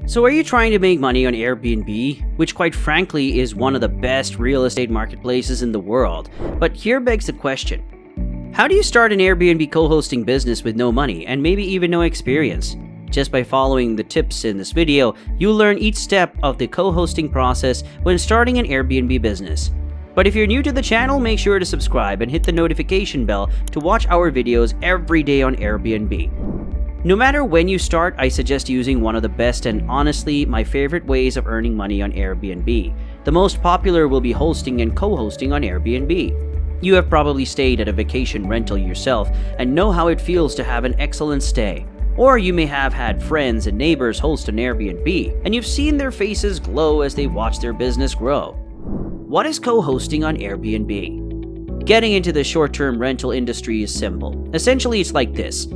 So are you trying to make money on Airbnb, which quite frankly is one of the best real estate marketplaces in the world? But here begs the question, how do you start an Airbnb co-hosting business with no money and maybe even no experience? Just by following the tips in this video, you'll learn each step of the co-hosting process when starting an Airbnb business. But if you're new to the channel, make sure to subscribe and hit the notification bell to watch our videos every day on Airbnb. No matter when you start, I suggest using one of the best and honestly my favorite ways of earning money on Airbnb. The most popular will be hosting and co-hosting on Airbnb. You have probably stayed at a vacation rental yourself and know how it feels to have an excellent stay. Or you may have had friends and neighbors host an Airbnb and you've seen their faces glow as they watch their business grow. What is co-hosting on Airbnb? Getting into the short-term rental industry is simple. Essentially, it's like this.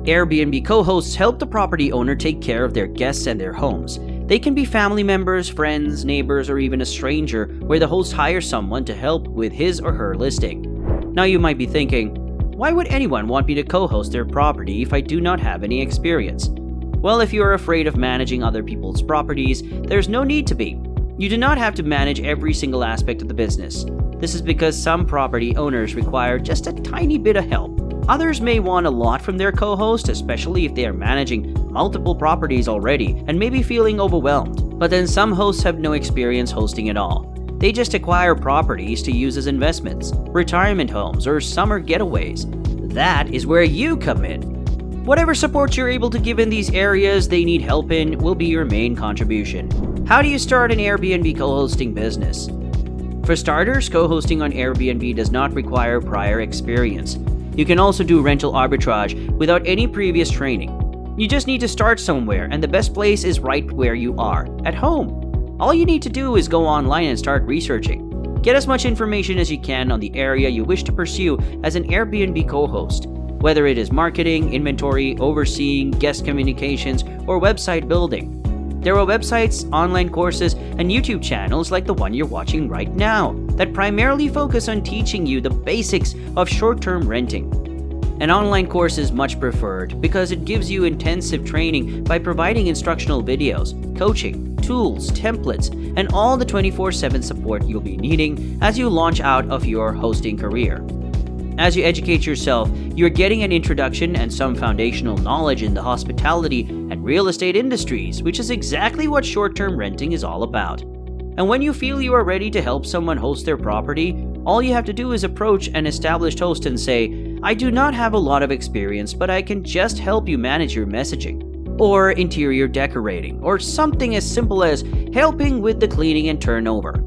Airbnb co-hosts help the property owner take care of their guests and their homes. They can be family members, friends, neighbors, or even a stranger, where the host hires someone to help with his or her listing. Now you might be thinking, why would anyone want me to co-host their property if I do not have any experience? Well, if you are afraid of managing other people's properties, there's no need to be. You do not have to manage every single aspect of the business. This is because some property owners require just a tiny bit of help. Others may want a lot from their co-host, especially if they are managing multiple properties already and may be feeling overwhelmed. But then some hosts have no experience hosting at all. They just acquire properties to use as investments, retirement homes, or summer getaways. That is where you come in. Whatever support you're able to give in these areas they need help in will be your main contribution. How do you start an Airbnb co-hosting business? For starters, co-hosting on Airbnb does not require prior experience. You can also do rental arbitrage without any previous training. You just need to start somewhere, and the best place is right where you are, at home. All you need to do is go online and start researching. Get as much information as you can on the area you wish to pursue as an Airbnb co-host, whether it is marketing, inventory, overseeing, guest communications, or website building. There are websites, online courses, and YouTube channels like the one you're watching right now that primarily focus on teaching you the basics of short-term renting. An online course is much preferred because it gives you intensive training by providing instructional videos, coaching, tools, templates, and all the 24/7 support you'll be needing as you launch out of your hosting career. As you educate yourself, you're getting an introduction and some foundational knowledge in the hospitality and real estate industries, which is exactly what short-term renting is all about. And when you feel you are ready to help someone host their property, all you have to do is approach an established host and say, I do not have a lot of experience, but I can just help you manage your messaging, or interior decorating, or something as simple as helping with the cleaning and turnover.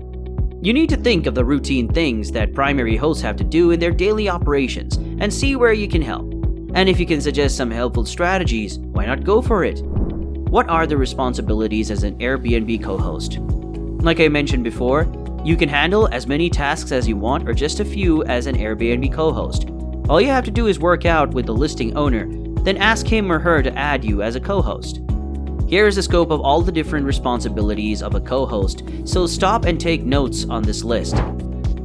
You need to think of the routine things that primary hosts have to do in their daily operations and see where you can help. And if you can suggest some helpful strategies, why not go for it? What are the responsibilities as an Airbnb co-host? Like I mentioned before, you can handle as many tasks as you want or just a few as an Airbnb co-host. All you have to do is work out with the listing owner, then ask him or her to add you as a co-host. Here is the scope of all the different responsibilities of a co-host, so stop and take notes on this list.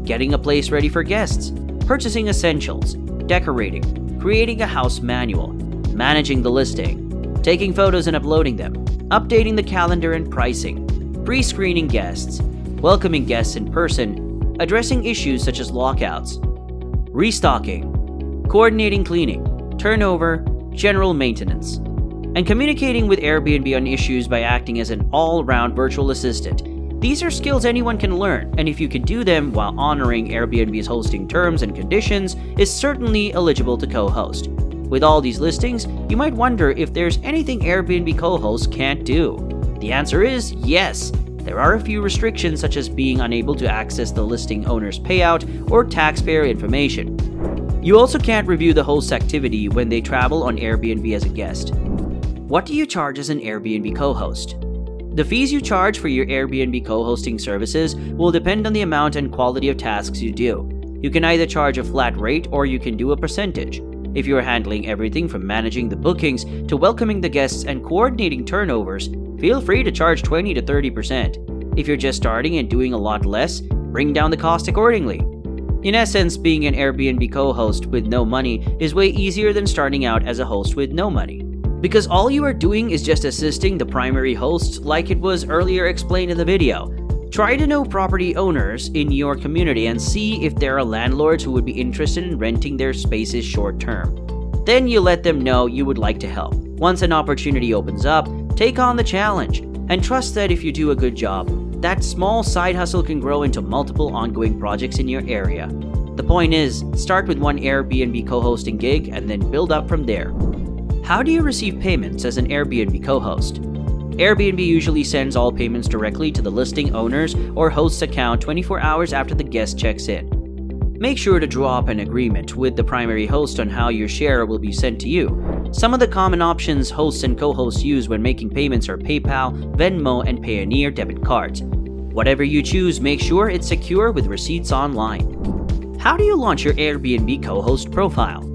Getting a place ready for guests, purchasing essentials, decorating, creating a house manual, managing the listing, taking photos and uploading them, updating the calendar and pricing, pre-screening guests, welcoming guests in person, addressing issues such as lockouts, restocking, coordinating cleaning, turnover, general maintenance, and communicating with Airbnb on issues by acting as an all-round virtual assistant. These are skills anyone can learn, and if you can do them while honoring Airbnb's hosting terms and conditions, is certainly eligible to co-host. With all these listings, you might wonder if there's anything Airbnb co-hosts can't do. The answer is yes. There are a few restrictions such as being unable to access the listing owner's payout or taxpayer information. You also can't review the host's activity when they travel on Airbnb as a guest. What do you charge as an Airbnb co-host? The fees you charge for your Airbnb co-hosting services will depend on the amount and quality of tasks you do. You can either charge a flat rate or you can do a percentage. If you are handling everything from managing the bookings to welcoming the guests and coordinating turnovers, feel free to charge 20 to 30%. If you're just starting and doing a lot less, bring down the cost accordingly. In essence, being an Airbnb co-host with no money is way easier than starting out as a host with no money. because all you are doing is just assisting the primary host like it was earlier explained in the video. Try to know property owners in your community and see if there are landlords who would be interested in renting their spaces short term. Then you let them know you would like to help. Once an opportunity opens up, take on the challenge and trust that if you do a good job, that small side hustle can grow into multiple ongoing projects in your area. The point is, start with one Airbnb co-hosting gig and then build up from there. How do you receive payments as an Airbnb co-host? Airbnb usually sends all payments directly to the listing owner's or host's account 24 hours after the guest checks in. Make sure to draw up an agreement with the primary host on how your share will be sent to you. Some of the common options hosts and co-hosts use when making payments are PayPal, Venmo, and Payoneer debit cards. Whatever you choose, make sure it's secure with receipts online. How do you launch your Airbnb co-host profile?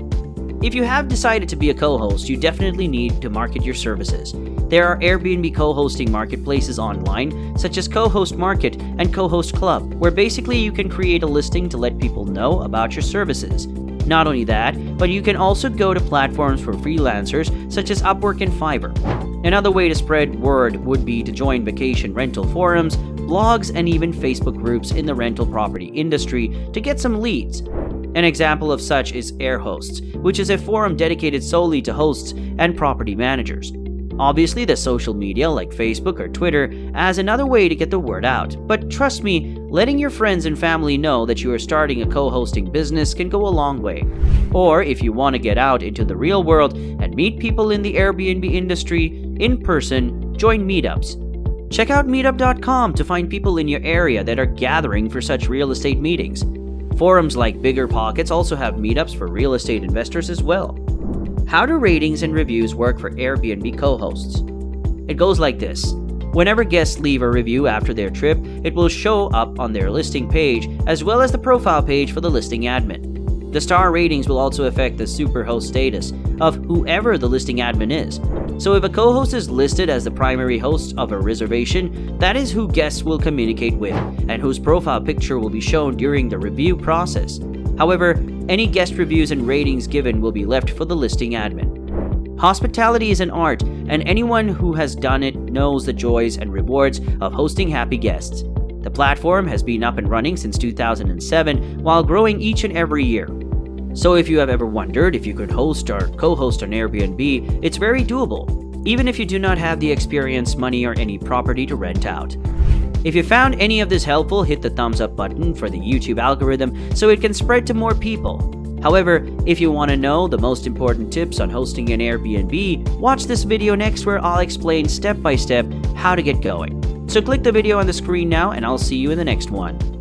If you have decided to be a co-host, you definitely need to market your services. There are Airbnb co-hosting marketplaces online, such as Co-host Market and Co-host Club, where basically you can create a listing to let people know about your services. Not only that, but you can also go to platforms for freelancers such as Upwork and Fiverr. Another way to spread word would be to join vacation rental forums, blogs, and even Facebook groups in the rental property industry to get some leads. An example of such is AirHosts, which is a forum dedicated solely to hosts and property managers. Obviously, the social media like Facebook or Twitter as another way to get the word out. But trust me, letting your friends and family know that you are starting a co-hosting business can go a long way. Or if you want to get out into the real world and meet people in the Airbnb industry in person, join meetups. Check out meetup.com to find people in your area that are gathering for such real estate meetings. Forums like BiggerPockets also have meetups for real estate investors as well. How do ratings and reviews work for Airbnb co-hosts? It goes like this. Whenever guests leave a review after their trip, it will show up on their listing page as well as the profile page for the listing admin. The star ratings will also affect the superhost status of whoever the listing admin is. So if a co-host is listed as the primary host of a reservation, that is who guests will communicate with and whose profile picture will be shown during the review process. However, any guest reviews and ratings given will be left for the listing admin. Hospitality is an art, and anyone who has done it knows the joys and rewards of hosting happy guests. The platform has been up and running since 2007 while growing each and every year. So if you have ever wondered if you could host or co-host on Airbnb, it's very doable, even if you do not have the experience, money, or any property to rent out. If you found any of this helpful, hit the thumbs up button for the YouTube algorithm so it can spread to more people. However, if you want to know the most important tips on hosting an Airbnb, watch this video next where I'll explain step by step how to get going. So click the video on the screen now and I'll see you in the next one.